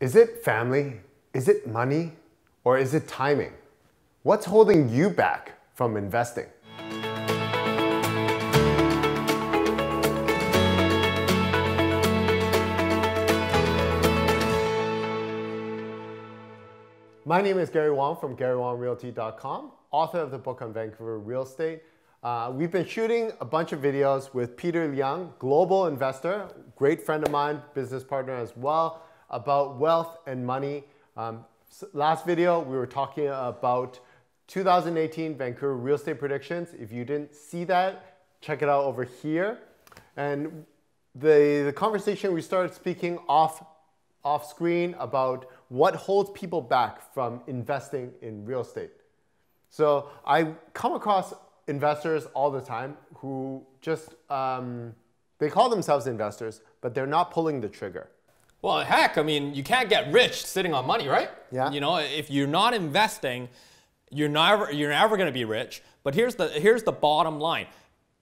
Is it family? Is it money? Or is it timing? What's holding you back from investing? My name is Gary Wong from GaryWongRealty.com, author of the book on Vancouver real estate. We've been shooting a bunch of videos with Peter Leung, global investor, great friend of mine, business partner as well, about wealth and money. Last video, we were talking about 2018 Vancouver real estate predictions. If you didn't see that, check it out over here. And the conversation, we started speaking off screen about what holds people back from investing in real estate. So I come across investors all the time who just, they call themselves investors, but they're not pulling the trigger. Well, heck, I mean, you can't get rich sitting on money, right? Yeah. You know, if you're not investing, you're never going to be rich. But here's the bottom line.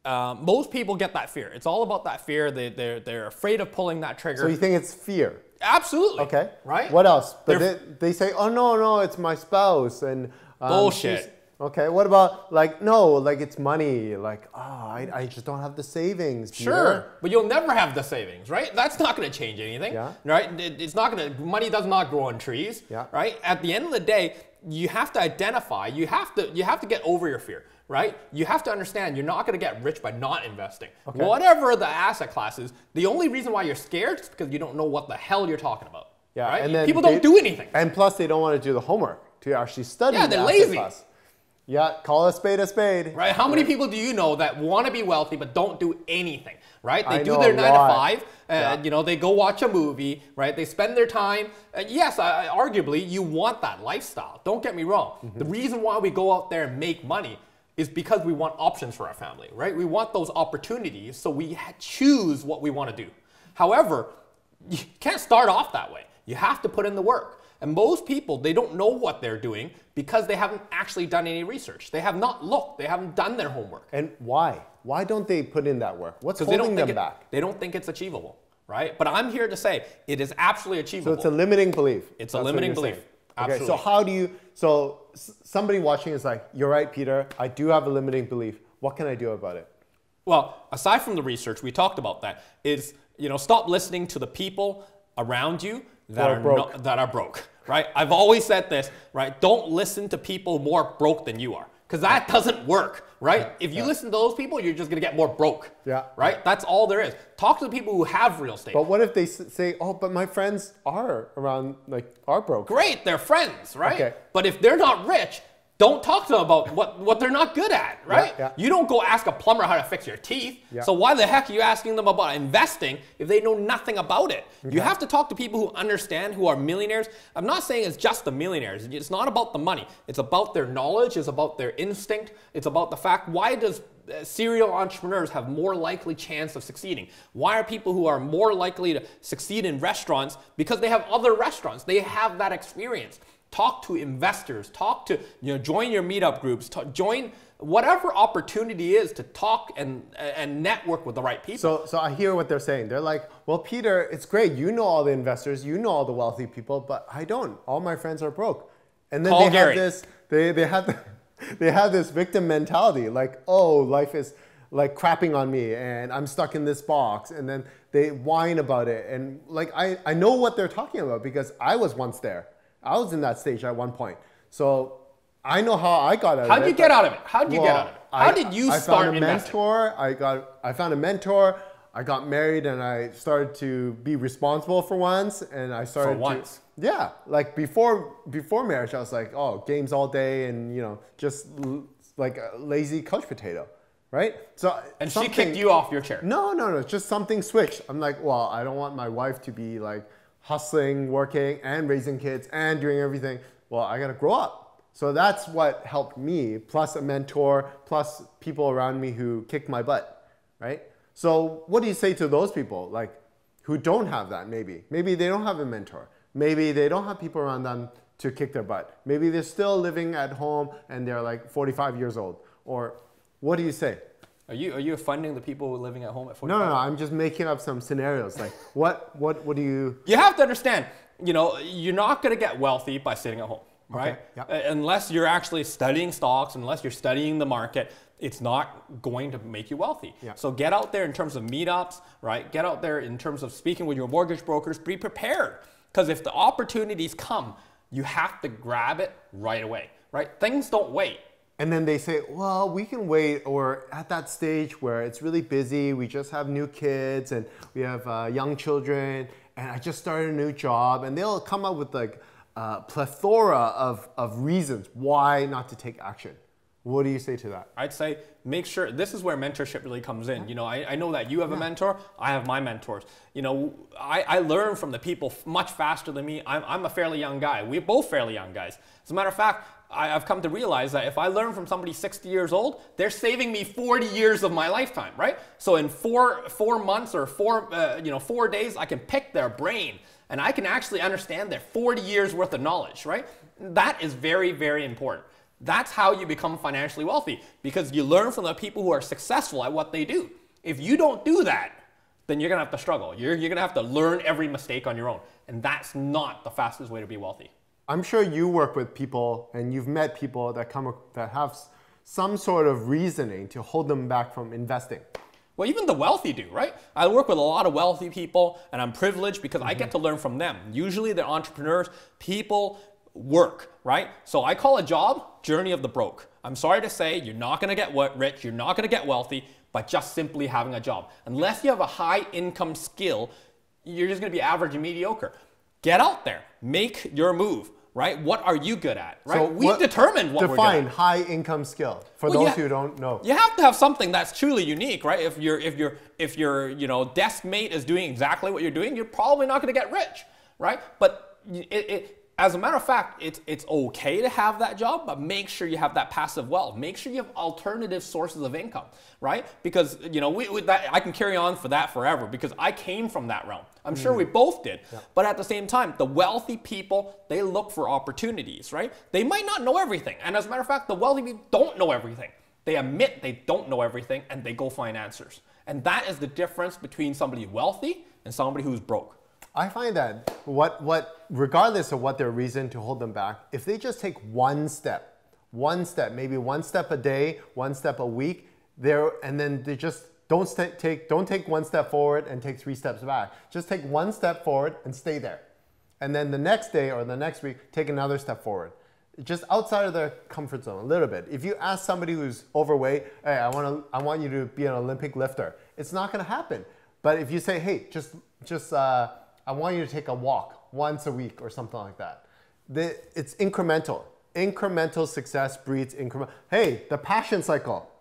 Most people get that fear. It's all about that fear. They're afraid of pulling that trigger. So you think it's fear? Absolutely. Okay. Right? What else? But they say, oh, no, it's my spouse. And bullshit. Okay, what about like it's money, like, oh, I just don't have the savings, Peter. Sure, but you'll never have the savings, right? That's not going to change anything, right? It's not going to, money does not grow on trees, right? At the end of the day, you have to identify, you have to get over your fear, right? You have to understand you're not going to get rich by not investing. Okay. Whatever the asset class is, the only reason why you're scared is because you don't know what the hell you're talking about, right? And then people don't do anything. And plus they don't want to do the homework to actually study the they're asset lazy. Class. Yeah, call a spade a spade. Right? How many people do you know that want to be wealthy but don't do anything? Right? They do their 9 to 5. You know, they go watch a movie. Right? They spend their time. Yes, arguably, you want that lifestyle. Don't get me wrong. The reason why we go out there and make money is because we want options for our family. Right? We want those opportunities, so we choose what we want to do. However, you can't start off that way. You have to put in the work. And most people, they don't know what they're doing because they haven't actually done any research. They have not looked. They haven't done their homework. And why? Why don't they put in that work? What's holding them back? They don't think it's achievable, right? But I'm here to say it is absolutely achievable. So it's a limiting belief. It's a limiting belief. Absolutely. Okay, so how do you, so somebody watching is like, you're right, Peter, I do have a limiting belief. What can I do about it? Well, aside from the research, we talked about that, is, you know, stop listening to the people around you that are broke. Right? I've always said this, right? Don't listen to people more broke than you are, because that doesn't work, right? If you listen to those people, you're just going to get more broke, right? That's all there is. Talk to the people who have real estate. But what if they say, oh, but my friends are broke? Great, they're friends, right? Okay. But if they're not rich, don't talk to them about what they're not good at, right? You don't go ask a plumber how to fix your teeth. So why the heck are you asking them about investing if they know nothing about it? You have to talk to people who understand, who are millionaires. I'm not saying it's just the millionaires. It's not about the money. It's about their knowledge. It's about their instinct. It's about the fact, why does serial entrepreneurs have more likely chance of succeeding? Why are people who are more likely to succeed in restaurants? Because they have other restaurants. They have that experience. Talk to investors, talk to, join your meetup groups, join whatever opportunity is to talk and network with the right people. So I hear what they're saying. They're like, well, Peter, it's great. You know all the investors, you know all the wealthy people, but I don't. All my friends are broke. And then they have this victim mentality, like, oh, life is like crapping on me and I'm stuck in this box. And then they whine about it. And like, I know what they're talking about because I was once there. I was in that stage at one point. So I know how I got out of it. How'd you get out of it? How'd you get out of it? How did you start investing? I found a mentor. I got married and I started to be responsible for once. And I started yeah, like before marriage, I was like, oh, games all day and just like a lazy couch potato, right? So and she kicked you off your chair. No, just something switched. I'm like, well, I don't want my wife to be like hustling, working, and raising kids, and doing everything. Well, I gotta grow up. So that's what helped me, plus a mentor, plus people around me who kicked my butt, right? So what do you say to those people, like, who don't have that maybe? Maybe they don't have a mentor. Maybe they don't have people around them to kick their butt. Maybe they're still living at home and they're like 45 years old. Or what do you say? Are you funding the people living at home at 45? No, I'm just making up some scenarios. Like, what do you... You have to understand, you know, you're not going to get wealthy by sitting at home, right? Okay. Yep. Unless you're actually studying stocks, unless you're studying the market, it's not going to make you wealthy. Yep. So get out there in terms of meetups, right? Get out there in terms of speaking with your mortgage brokers. Be prepared, because if the opportunities come, you have to grab it right away, right? Things don't wait. And then they say, well, we can wait, or at that stage where it's really busy, we just have new kids and we have young children, and I just started a new job, and they'll come up with like a plethora of reasons why not to take action. What do you say to that? I'd say make sure, this is where mentorship really comes in. You know, I know that you have a mentor, I have my mentors. You know, I learn from the people much faster than me. I'm a fairly young guy. We're both fairly young guys. As a matter of fact, I've come to realize that if I learn from somebody 60 years old, they're saving me 40 years of my lifetime, right? So in four months or 4 days, I can pick their brain and I can actually understand their 40 years worth of knowledge, right? That is very, very important. That's how you become financially wealthy, because you learn from the people who are successful at what they do. If you don't do that, then you're gonna have to struggle. You're gonna have to learn every mistake on your own. And that's not the fastest way to be wealthy. I'm sure you work with people and you've met people that have some sort of reasoning to hold them back from investing. Well, even the wealthy do, right? I work with a lot of wealthy people, and I'm privileged because I get to learn from them. Usually they're entrepreneurs, people work, right? So I call a job journey of the broke. I'm sorry to say, you're not gonna get rich, you're not gonna get wealthy by just simply having a job. Unless you have a high income skill, you're just gonna be average and mediocre. Get out there, make your move, right? What are you good at, right? So We've determined what we're good at. Define high income skill for those who don't know. You have to have something that's truly unique, right? If your desk mate is doing exactly what you're doing, you're probably not going to get rich, right? But as a matter of fact, it's okay to have that job, but make sure you have that passive wealth. Make sure you have alternative sources of income, right? Because I can carry on for that forever, because I came from that realm. I'm sure we both did. Yeah. But at the same time, the wealthy people, they look for opportunities, right? They might not know everything. And as a matter of fact, the wealthy people don't know everything. They admit they don't know everything, and they go find answers. And that is the difference between somebody wealthy and somebody who's broke. I find that regardless of what their reason to hold them back, if they just take one step, maybe one step a day, one step a week, and then they just don't take one step forward and take 3 steps back. Just take one step forward and stay there. And then the next day or the next week, take another step forward. Just outside of their comfort zone a little bit. If you ask somebody who's overweight, hey, I want you to be an Olympic lifter, it's not gonna happen. But if you say, hey, I want you to take a walk once a week or something like that. It's incremental. Incremental success breeds incremental. Hey, the passion cycle.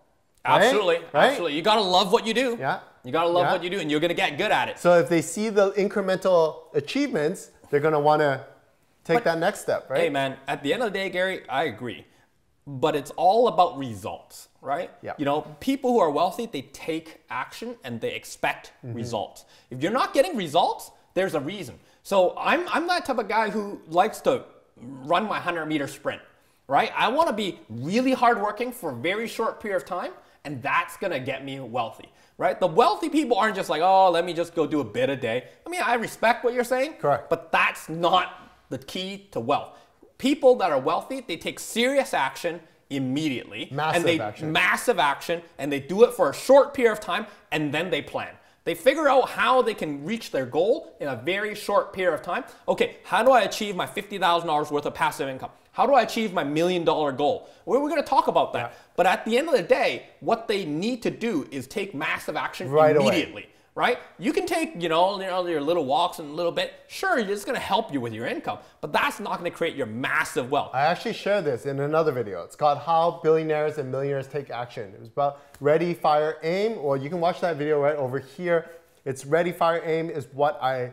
Absolutely, right? Absolutely. You gotta love what you do. Yeah. You gotta love what you do, and you're gonna get good at it. So if they see the incremental achievements, they're gonna wanna take that next step, right? Hey man, at the end of the day, Gary, I agree. But it's all about results, right? Yeah. You know, people who are wealthy, they take action and they expect results. If you're not getting results, there's a reason. So I'm that type of guy who likes to run my 100-meter sprint, right? I want to be really hardworking for a very short period of time, and that's gonna get me wealthy, right? The wealthy people aren't just like, oh, let me just go do a bit a day. I mean, I respect what you're saying, correct, but that's not the key to wealth. People that are wealthy, they take serious action immediately. Massive action, and they do it for a short period of time, and then they plan. They figure out how they can reach their goal in a very short period of time. Okay, how do I achieve my $50,000 worth of passive income? How do I achieve my $1 million goal? We're going to talk about that. Yeah. But at the end of the day, what they need to do is take massive action immediately. Right? You can take, your little walks in a little bit. Sure, it's going to help you with your income, but that's not going to create your massive wealth. I actually shared this in another video. It's called How Billionaires and Millionaires Take Action. It was about ready, fire, aim. Well, you can watch that video right over here. It's ready, fire, aim is what I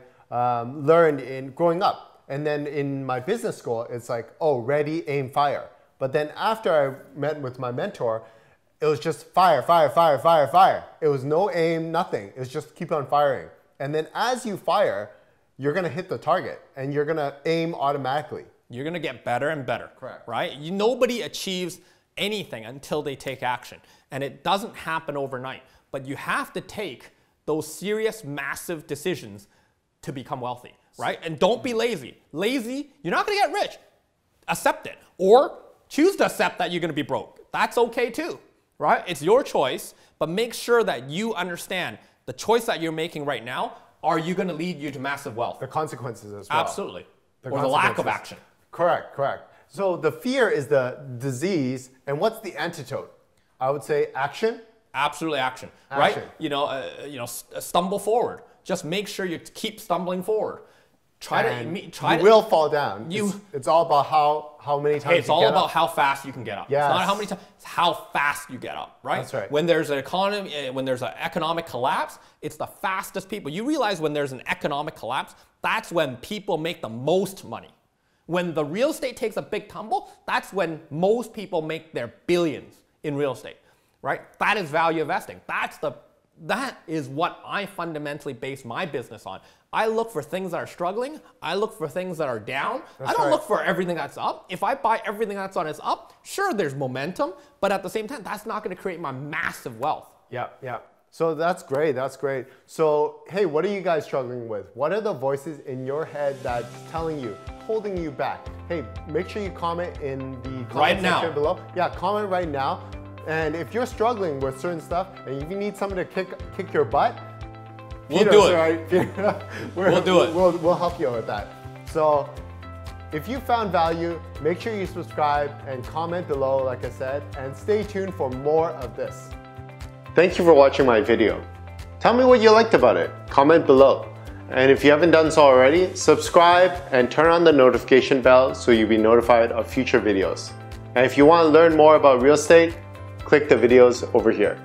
learned in growing up. And then in my business school, it's like, oh, ready, aim, fire. But then after I met with my mentor, it was just fire, fire, fire, fire, fire. It was no aim, nothing. It was just keep on firing. And then as you fire, you're gonna hit the target and you're gonna aim automatically. You're gonna get better and better. Correct. Right? Nobody achieves anything until they take action. And it doesn't happen overnight. But you have to take those serious, massive decisions to become wealthy. right? And don't be lazy. Lazy, you're not gonna get rich. Accept it. Or choose to accept that you're gonna be broke. That's okay too, right? It's your choice, but make sure that you understand the choice that you're making right now, are you gonna lead you to massive wealth? The consequences as well. Absolutely. Or the lack of action. Correct, correct. So the fear is the disease, and what's the antidote? I would say action. Absolutely action, right? Stumble forward. Just make sure you keep stumbling forward. You will fall down. It's all about how many times. It's all about how fast you can get up. Yes. It's not how many times. It's how fast you get up, right? That's right. When there's an economy, when there's an economic collapse, it's the fastest people. You realize when there's an economic collapse, that's when people make the most money. When the real estate takes a big tumble, that's when most people make their billions in real estate, right? That is value investing. That is what I fundamentally base my business on. I look for things that are struggling. I look for things that are down. I don't look for everything that's up. If I buy everything that's on its up, sure, there's momentum, but at the same time, that's not going to create my massive wealth. Yeah, yeah. So that's great. That's great. So, hey, what are you guys struggling with? What are the voices in your head that's telling you, holding you back? Hey, make sure you comment in the comment section below. Yeah, comment right now. And if you're struggling with certain stuff and if you need someone to kick your butt, we'll do it. Right? We'll do it. We'll help you with that. So if you found value, make sure you subscribe and comment below, like I said, and stay tuned for more of this. Thank you for watching my video. Tell me what you liked about it. Comment below. And if you haven't done so already, subscribe and turn on the notification bell so you'll be notified of future videos. And if you want to learn more about real estate, click the videos over here.